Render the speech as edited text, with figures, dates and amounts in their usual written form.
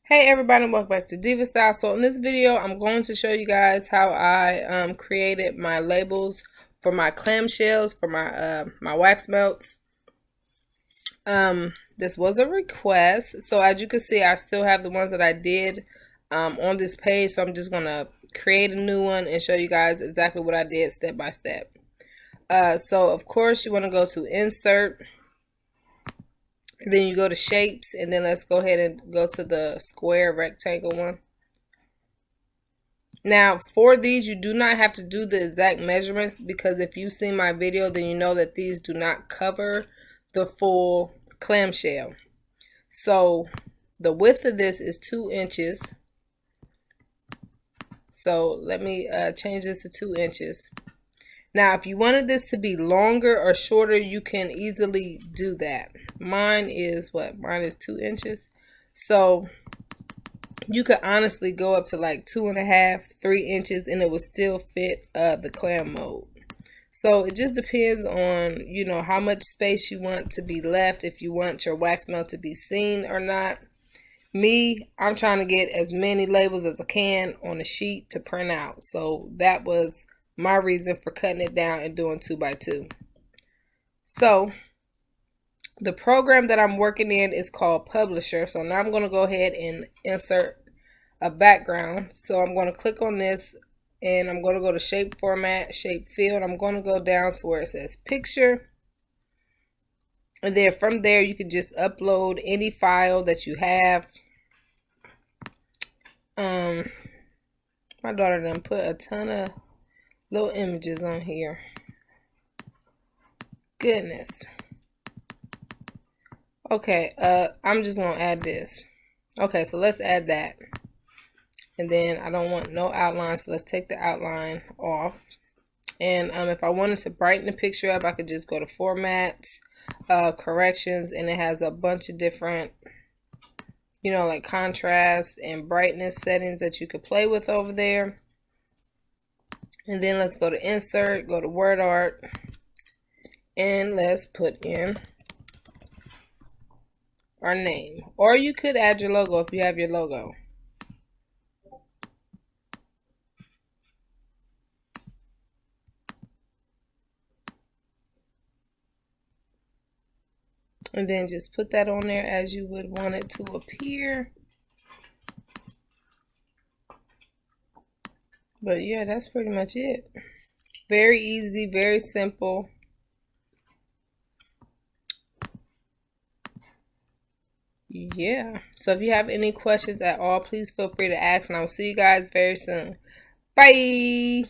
Hey everybody, welcome back to Diva Style. So in this video, I'm going to show you guys how I created my labels for my clamshells, for my my wax melts. This was a request, so as you can see, I still have the ones that I did on this page. So I'm just gonna create a new one and show you guys exactly what I did step by step. So of course you want to go to Insert. Then you go to Shapes, and then let's go ahead and go to the square rectangle one. Now for these, you do not have to do the exact measurements, because if you've seen my video, then you know that these do not cover the full clamshell. So the width of this is 2 inches. So let me change this to 2 inches. Now, if you wanted this to be longer or shorter, you can easily do that. Mine is what? Mine is 2 inches. So you could honestly go up to like 2.5, 3 inches, and it would still fit the clam mold. So it just depends on, you know, how much space you want to be left, if you want your wax melt to be seen or not. Me, I'm trying to get as many labels as I can on a sheet to print out. So that was my reason for cutting it down and doing 2 by 2. So the program that I'm working in is called Publisher. So now I'm going to go ahead and insert a background. So I'm going to click on this, and I'm going to go to Shape Format, Shape Field. I'm going to go down to where it says Picture. And then from there, you can just upload any file that you have. My daughter done put a ton of little images on here. Goodness. Okay, I'm just gonna add this. Okay, so let's add that. And then I don't want no outline, so let's take the outline off. And if I wanted to brighten the picture up, I could just go to Formats, Corrections, and it has a bunch of different, you know, like contrast and brightness settings that you could play with over there. And then let's go to Insert, go to Word Art, and let's put in our name. Or you could add your logo if you have your logo. And then just put that on there as you would want it to appear. But yeah, that's pretty much it. Very easy, very simple. Yeah. So if you have any questions at all, please feel free to ask, and I will see you guys very soon. Bye.